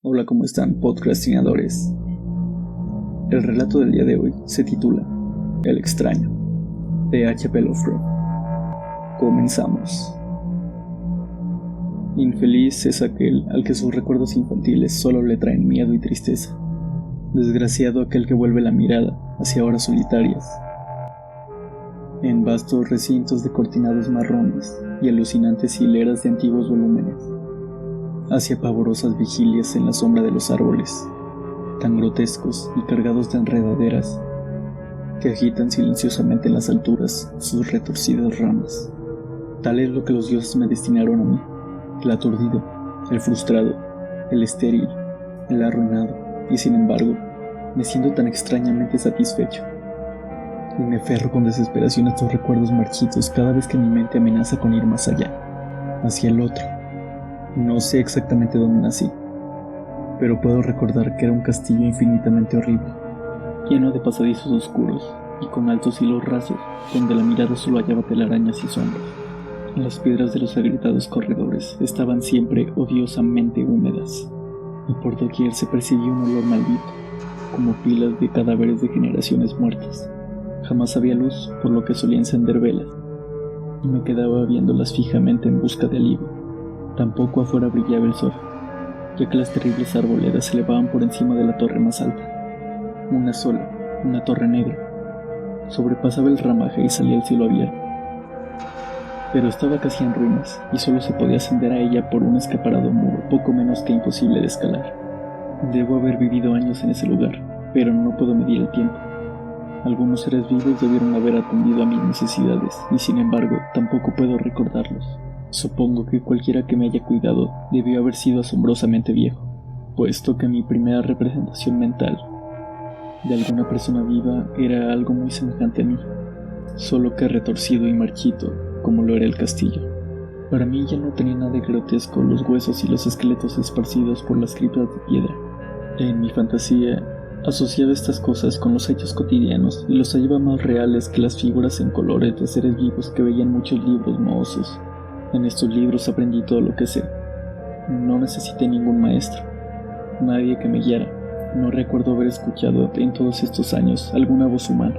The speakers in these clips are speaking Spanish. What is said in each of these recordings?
Hola, ¿cómo están, podcastinadores? El relato del día de hoy se titula El extraño, de H.P. Lovecraft. Comenzamos. Infeliz es aquel al que sus recuerdos infantiles solo le traen miedo y tristeza. Desgraciado aquel que vuelve la mirada hacia horas solitarias, en vastos recintos de cortinados marrones y alucinantes hileras de antiguos volúmenes, hacia pavorosas vigilias en la sombra de los árboles, tan grotescos y cargados de enredaderas, que agitan silenciosamente en las alturas sus retorcidas ramas. Tal es lo que los dioses me destinaron a mí, el aturdido, el frustrado, el estéril, el arruinado, y sin embargo, me siento tan extrañamente satisfecho. Y me aferro con desesperación a estos recuerdos marchitos cada vez que mi mente amenaza con ir más allá, hacia el otro. No sé exactamente dónde nací, pero puedo recordar que era un castillo infinitamente horrible, lleno de pasadizos oscuros y con altos hilos rasos, donde la mirada solo hallaba telarañas y sombras. Las piedras de los agrietados corredores estaban siempre odiosamente húmedas, y por doquier se percibía un olor maldito, como pilas de cadáveres de generaciones muertas. Jamás había luz, por lo que solía encender velas, y me quedaba viéndolas fijamente en busca de alivio. Tampoco afuera brillaba el sol, ya que las terribles arboledas se elevaban por encima de la torre más alta. Una sola, una torre negra, sobrepasaba el ramaje y salía al cielo abierto. Pero estaba casi en ruinas, y solo se podía ascender a ella por un escaparado muro poco menos que imposible de escalar. Debo haber vivido años en ese lugar, pero no puedo medir el tiempo. Algunos seres vivos debieron haber atendido a mis necesidades, y sin embargo tampoco puedo recordarlos. Supongo que cualquiera que me haya cuidado debió haber sido asombrosamente viejo, puesto que mi primera representación mental de alguna persona viva era algo muy semejante a mí, solo que retorcido y marchito, como lo era el castillo. Para mí ya no tenía nada de grotesco los huesos y los esqueletos esparcidos por las criptas de piedra. En mi fantasía asociaba estas cosas con los hechos cotidianos y los hallaba más reales que las figuras en colores de seres vivos que veía en muchos libros mohosos. En estos libros aprendí todo lo que sé. No necesité ningún maestro, nadie que me guiara. No recuerdo haber escuchado en todos estos años alguna voz humana,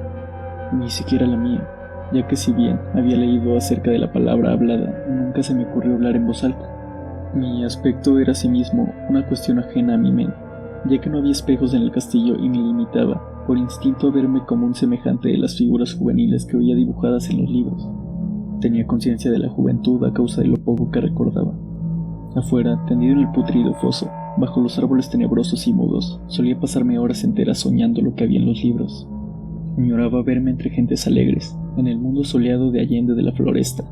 ni siquiera la mía, ya que si bien había leído acerca de la palabra hablada, nunca se me ocurrió hablar en voz alta. Mi aspecto era asimismo una cuestión ajena a mi mente, ya que no había espejos en el castillo y me limitaba, por instinto, a verme como un semejante de las figuras juveniles que veía dibujadas en los libros. Tenía conciencia de la juventud a causa de lo poco que recordaba. Afuera, tendido en el putrido foso, bajo los árboles tenebrosos y mudos, solía pasarme horas enteras soñando lo que había en los libros. Añoraba verme entre gentes alegres, en el mundo soleado de Allende de la Floresta.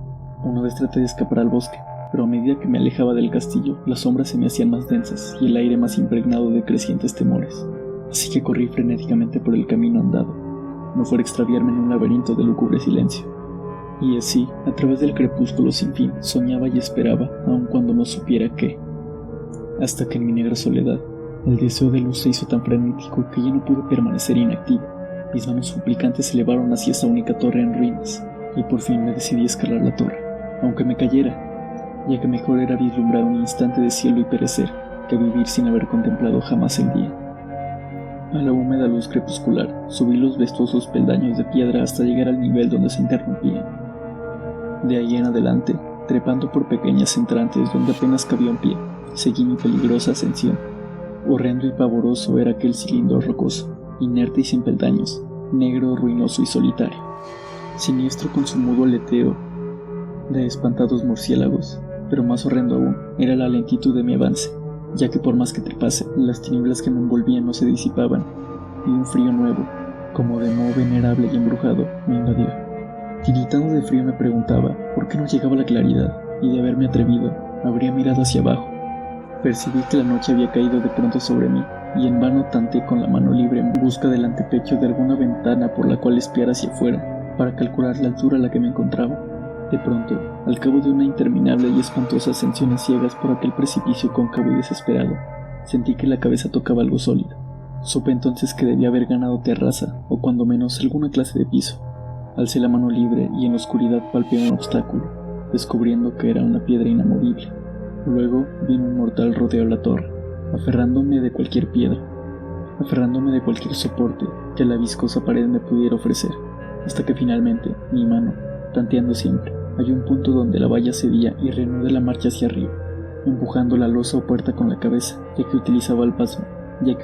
Una vez traté de escapar al bosque, pero a medida que me alejaba del castillo, las sombras se me hacían más densas y el aire más impregnado de crecientes temores. Así que corrí frenéticamente por el camino andado, no fuera a extraviarme en un laberinto de lúgubre silencio. Y así, a través del crepúsculo sin fin, soñaba y esperaba, aun cuando no supiera qué. Hasta que en mi negra soledad, el deseo de luz se hizo tan frenético que ya no pude permanecer inactivo. Mis manos suplicantes se elevaron hacia esa única torre en ruinas, y por fin me decidí a escalar la torre, aunque me cayera, ya que mejor era vislumbrar un instante de cielo y perecer, que vivir sin haber contemplado jamás el día. A la húmeda luz crepuscular, subí los vetuosos peldaños de piedra hasta llegar al nivel donde se interrumpían. De ahí en adelante, trepando por pequeñas entrantes donde apenas cabía un pie, seguí mi peligrosa ascensión. Horrendo y pavoroso era aquel cilindro rocoso, inerte y sin peldaños, negro, ruinoso y solitario, siniestro con su mudo aleteo de espantados murciélagos, pero más horrendo aún era la lentitud de mi avance, ya que por más que trepase, las tinieblas que me envolvían no se disipaban, y un frío nuevo, como de moho venerable y embrujado, me invadió. Tiritando de frío me preguntaba por qué no llegaba la claridad, y de haberme atrevido, habría mirado hacia abajo. Percibí que la noche había caído de pronto sobre mí, y en vano tanteé con la mano libre en busca del antepecho de alguna ventana por la cual espiar hacia afuera, para calcular la altura a la que me encontraba. De pronto, al cabo de una interminable y espantosa ascensión a ciegas por aquel precipicio cóncavo y desesperado, sentí que la cabeza tocaba algo sólido. Supe entonces que debía haber ganado terraza, o cuando menos alguna clase de piso. Alcé la mano libre y en la oscuridad palpé un obstáculo, descubriendo que era una piedra inamovible. Luego vino un mortal rodeo a la torre, aferrándome de cualquier piedra, aferrándome de cualquier soporte que la viscosa pared me pudiera ofrecer, hasta que finalmente mi mano, tanteando siempre, halló un punto donde la valla cedía y reanudé la marcha hacia arriba, empujando la losa o puerta con la cabeza, ya que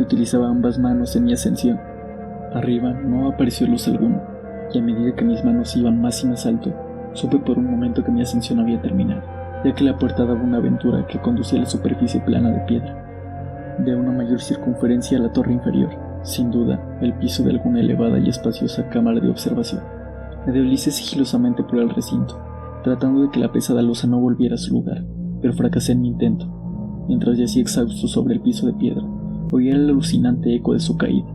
utilizaba ambas manos en mi ascensión. Arriba no apareció luz alguna, y a medida que mis manos iban más y más alto, supe por un momento que mi ascensión había terminado, ya que la puerta daba una aventura que conducía a la superficie plana de piedra, de una mayor circunferencia a la torre inferior, sin duda el piso de alguna elevada y espaciosa cámara de observación. Me deslicé sigilosamente por el recinto, tratando de que la pesada losa no volviera a su lugar, pero fracasé en mi intento. Mientras yacía exhausto sobre el piso de piedra, oía el alucinante eco de su caída,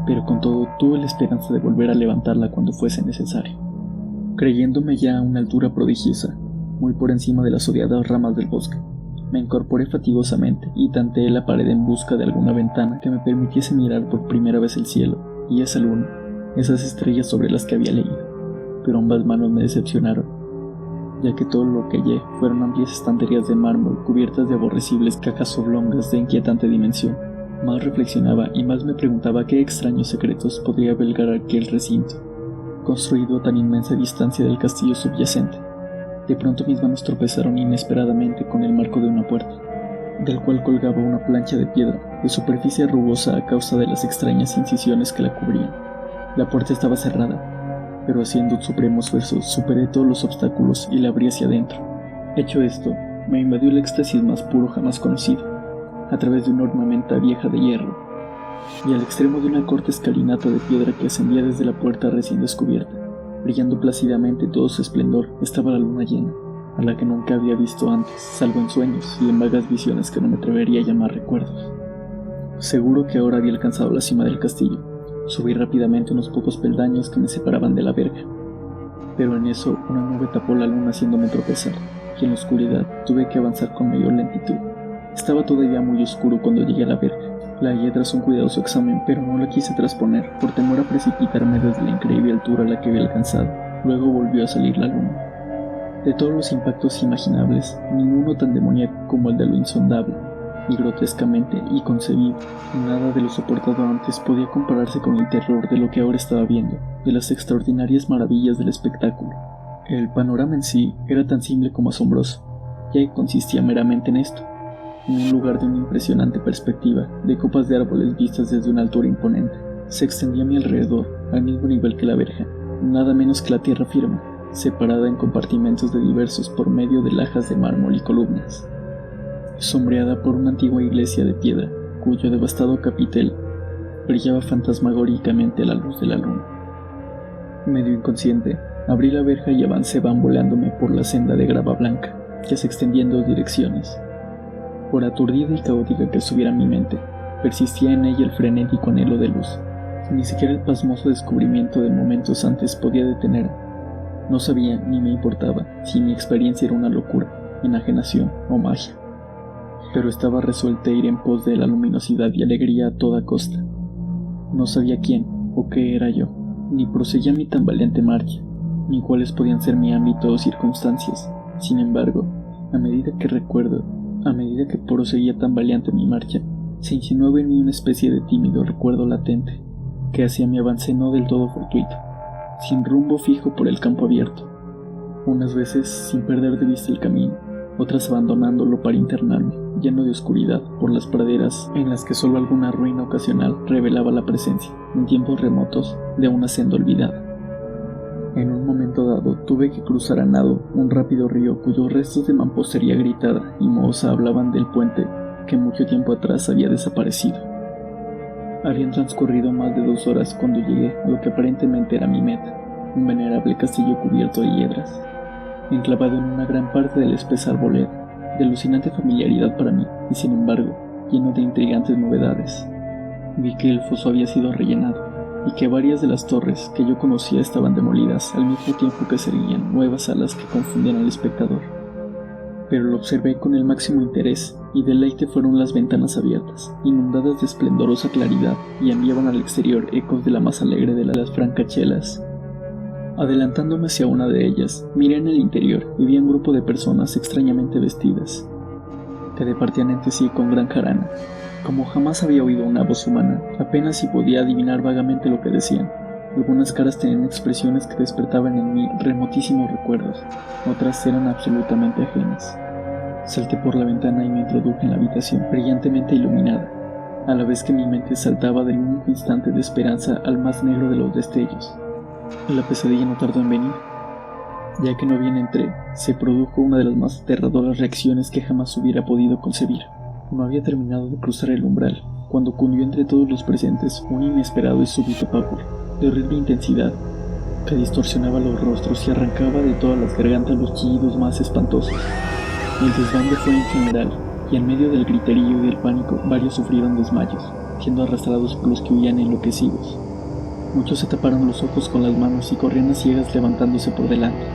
pero con todo tuve la esperanza de volver a levantarla cuando fuese necesario. Creyéndome ya a una altura prodigiosa, muy por encima de las odiadas ramas del bosque, me incorporé fatigosamente y tanteé la pared en busca de alguna ventana que me permitiese mirar por primera vez el cielo y esa luna, esas estrellas sobre las que había leído, pero ambas manos me decepcionaron, ya que todo lo que hallé fueron amplias estanterías de mármol cubiertas de aborrecibles cajas oblongas de inquietante dimensión. Más reflexionaba y más me preguntaba qué extraños secretos podría albergar aquel recinto, construido a tan inmensa distancia del castillo subyacente. De pronto mis manos tropezaron inesperadamente con el marco de una puerta, del cual colgaba una plancha de piedra, de superficie rugosa a causa de las extrañas incisiones que la cubrían. La puerta estaba cerrada, pero haciendo un supremo esfuerzo superé todos los obstáculos y la abrí hacia adentro. Hecho esto, me invadió el éxtasis más puro jamás conocido, a través de una ornamenta vieja de hierro, y al extremo de una corta escalinata de piedra que ascendía desde la puerta recién descubierta, brillando plácidamente todo su esplendor, estaba la luna llena, a la que nunca había visto antes, salvo en sueños y en vagas visiones que no me atrevería a llamar recuerdos. Seguro que ahora había alcanzado la cima del castillo. Subí rápidamente unos pocos peldaños que me separaban de la verja, pero en eso una nube tapó la luna haciéndome tropezar, y en la oscuridad tuve que avanzar con mayor lentitud. Estaba todavía muy oscuro cuando llegué a la verja. La hallé tras un cuidadoso examen, pero no la quise trasponer por temor a precipitarme desde la increíble altura a la que había alcanzado. Luego volvió a salir la luna. De todos los impactos imaginables, ninguno tan demoníaco como el de lo insondable, y grotescamente inconcebible. Nada de lo soportado antes podía compararse con el terror de lo que ahora estaba viendo, de las extraordinarias maravillas del espectáculo. El panorama en sí era tan simple como asombroso, ya que consistía meramente en esto: en un lugar de una impresionante perspectiva, de copas de árboles vistas desde una altura imponente, se extendía a mi alrededor, al mismo nivel que la verja, nada menos que la tierra firme, separada en compartimentos de diversos por medio de lajas de mármol y columnas, sombreada por una antigua iglesia de piedra, cuyo devastado capitel brillaba fantasmagóricamente a la luz de la luna. Medio inconsciente, abrí la verja y avancé bamboleándome por la senda de grava blanca, que se extendía en dos direcciones. Por aturdida y caótica que estuviera mi mente, persistía en ella el frenético anhelo de luz. Ni siquiera el pasmoso descubrimiento de momentos antes podía detenerme. No sabía ni me importaba si mi experiencia era una locura, enajenación o magia, pero estaba resuelta a ir en pos de la luminosidad y alegría a toda costa. No sabía quién o qué era yo, ni proseguía mi tan valiente marcha, ni cuáles podían ser mi ámbito o circunstancias. Sin embargo, a medida que proseguía tan valiente mi marcha, se insinuaba en mí una especie de tímido recuerdo latente, que hacía mi avance no del todo fortuito, sin rumbo fijo por el campo abierto, unas veces sin perder de vista el camino, otras abandonándolo para internarme, lleno de oscuridad, por las praderas en las que solo alguna ruina ocasional revelaba la presencia, en tiempos remotos, de una senda olvidada. En un momento dado tuve que cruzar a nado un rápido río cuyos restos de mampostería gritada y mohosa hablaban del puente que mucho tiempo atrás había desaparecido. Habían transcurrido más de 2 horas cuando llegué a lo que aparentemente era mi meta, un venerable castillo cubierto de hiedras, enclavado en una gran parte de la espesa arboleda, de alucinante familiaridad para mí y sin embargo lleno de intrigantes novedades. Vi que el foso había sido rellenado y que varias de las torres que yo conocía estaban demolidas al mismo tiempo que se erguían nuevas alas que confundían al espectador. Pero lo observé con el máximo interés y deleite. Fueron las ventanas abiertas, inundadas de esplendorosa claridad, y enviaban al exterior ecos de la más alegre de las francachelas. Adelantándome hacia una de ellas, miré en el interior y vi un grupo de personas extrañamente vestidas, que departían entre sí con gran jarana, Como jamás había oído una voz humana, apenas si podía adivinar vagamente lo que decían. Algunas caras tenían expresiones que despertaban en mí remotísimos recuerdos, otras eran absolutamente ajenas. Salté por la ventana y me introduje en la habitación brillantemente iluminada, a la vez que mi mente saltaba del único instante de esperanza al más negro de los destellos. La pesadilla no tardó en venir. Ya que no bien entré, se produjo una de las más aterradoras reacciones que jamás hubiera podido concebir. No había terminado de cruzar el umbral, cuando cundió entre todos los presentes un inesperado y súbito pavor, de horrible intensidad, que distorsionaba los rostros y arrancaba de todas las gargantas los chillidos más espantosos. El desbande fue en general, y en medio del griterío y del pánico varios sufrieron desmayos, siendo arrastrados por los que huían enloquecidos. Muchos se taparon los ojos con las manos y corrían a ciegas levantándose por delante,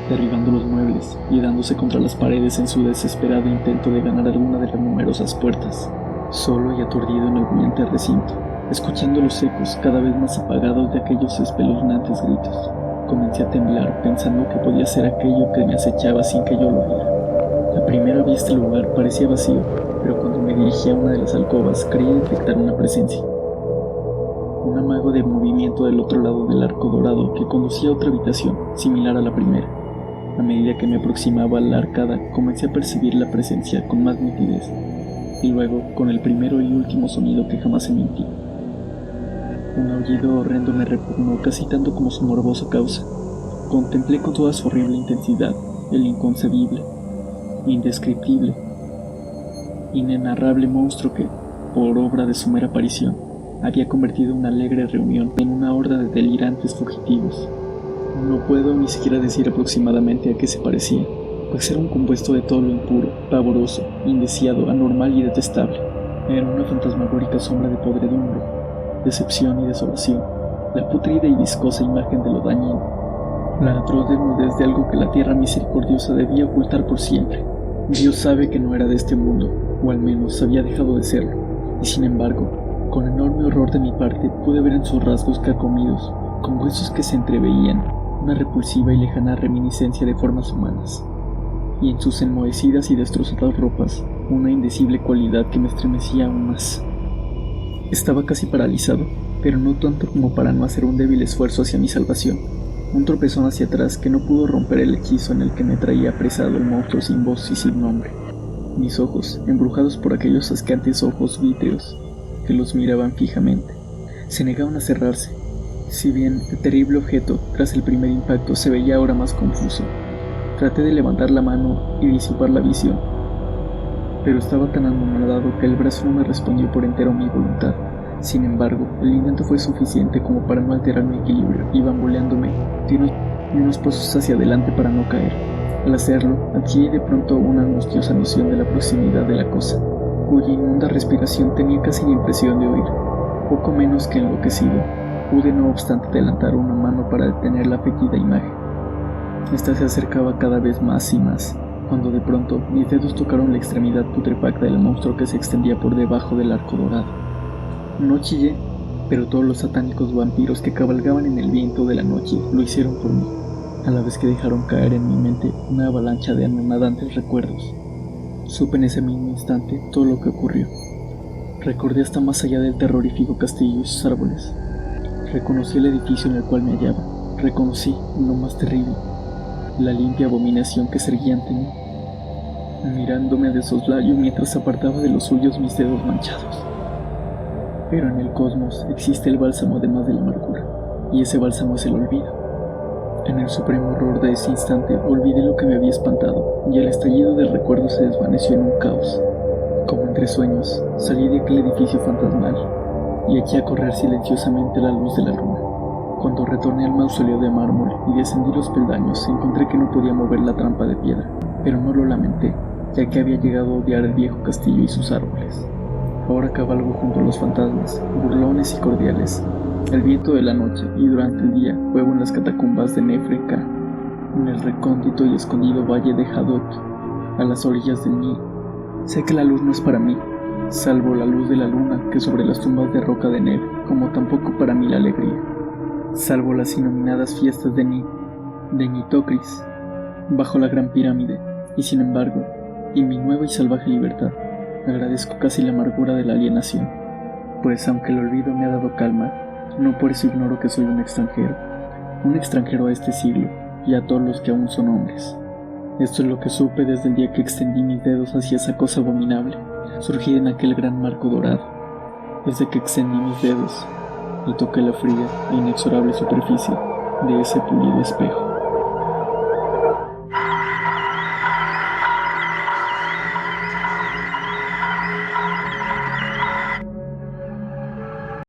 derribando los muebles y dándose contra las paredes en su desesperado intento de ganar alguna de las numerosas puertas. Solo y aturdido en el brillante recinto, escuchando los ecos cada vez más apagados de aquellos espeluznantes gritos, comencé a temblar pensando que podía ser aquello que me acechaba sin que yo lo viera. A primera vista el lugar parecía vacío, pero cuando me dirigí a una de las alcobas creí detectar una presencia. Un amago de movimiento del otro lado del arco dorado que conducía a otra habitación, similar a la primera. A medida que me aproximaba a la arcada, comencé a percibir la presencia con más nitidez, y luego con el primero y último sonido que jamás emití. Un aullido horrendo me repugnó casi tanto como su morbosa causa. Contemplé con toda su horrible intensidad el inconcebible, indescriptible, inenarrable monstruo que, por obra de su mera aparición, había convertido una alegre reunión en una horda de delirantes fugitivos. No puedo ni siquiera decir aproximadamente a qué se parecía, pues era un compuesto de todo lo impuro, pavoroso, indeseado, anormal y detestable. Era una fantasmagórica sombra de podredumbre, decepción y desolación, la putrida y viscosa imagen de lo dañino, la atroz desnudez de algo que la tierra misericordiosa debía ocultar por siempre. Dios sabe que no era de este mundo, o al menos había dejado de serlo, y sin embargo, con enorme horror de mi parte, pude ver en sus rasgos carcomidos, con huesos que se entreveían, una repulsiva y lejana reminiscencia de formas humanas, y en sus enmohecidas y destrozadas ropas, una indecible cualidad que me estremecía aún más. Estaba casi paralizado, pero no tanto como para no hacer un débil esfuerzo hacia mi salvación, un tropezón hacia atrás que no pudo romper el hechizo en el que me traía apresado el monstruo sin voz y sin nombre. Mis ojos, embrujados por aquellos asqueantes ojos vítreos que los miraban fijamente, se negaban a cerrarse. Si bien el terrible objeto, tras el primer impacto, se veía ahora más confuso, traté de levantar la mano y disipar la visión, pero estaba tan anonadado que el brazo no me respondió por entero a mi voluntad. Sin embargo, el intento fue suficiente como para no alterar mi equilibrio y bamboleándome, di unos pasos hacia adelante para no caer. Al hacerlo, adquirí de pronto una angustiosa noción de la proximidad de la cosa, cuya inmunda respiración tenía casi la impresión de oír. Poco menos que enloquecido, pude no obstante adelantar una mano para detener la afligida imagen. Esta se acercaba cada vez más y más, cuando de pronto mis dedos tocaron la extremidad putrefacta del monstruo que se extendía por debajo del arco dorado. No chillé, pero todos los satánicos vampiros que cabalgaban en el viento de la noche lo hicieron por mí, a la vez que dejaron caer en mi mente una avalancha de anonadantes recuerdos. Supe en ese mismo instante todo lo que ocurrió. Recordé hasta más allá del terrorífico castillo y sus árboles. Reconocí el edificio en el cual me hallaba. Reconocí, lo más terrible, la limpia abominación que se erguía ante mí, mirándome de soslayo mientras apartaba de los suyos mis dedos manchados. Pero en el cosmos existe el bálsamo además de la amargura, y ese bálsamo es el olvido. En el supremo horror de ese instante olvidé lo que me había espantado, y el estallido del recuerdo se desvaneció en un caos. Como entre sueños, salí de aquel edificio fantasmal, y eché a correr silenciosamente a la luz de la luna. Cuando retorné al mausoleo de mármol y descendí los peldaños, encontré que no podía mover la trampa de piedra, pero no lo lamenté, ya que había llegado a odiar el viejo castillo y sus árboles. Ahora cabalgo junto a los fantasmas, burlones y cordiales, el viento de la noche, y durante el día juego en las catacumbas de Nefre-Ka, en el recóndito y escondido valle de Hadot, a las orillas del Nilo. Sé que la luz no es para mí, salvo la luz de la luna que sobre las tumbas de roca de Neb, como tampoco para mí la alegría, salvo las inominadas fiestas de Nitocris, bajo la gran pirámide, y sin embargo, en mi nueva y salvaje libertad, Agradezco casi la amargura de la alienación, pues aunque el olvido me ha dado calma, no por eso ignoro que soy un extranjero a este siglo y a todos los que aún son hombres. Esto es lo que supe desde el día que extendí mis dedos hacia esa cosa abominable, surgida en aquel gran marco dorado. Desde que extendí mis dedos y toqué la fría e inexorable superficie de ese pulido espejo.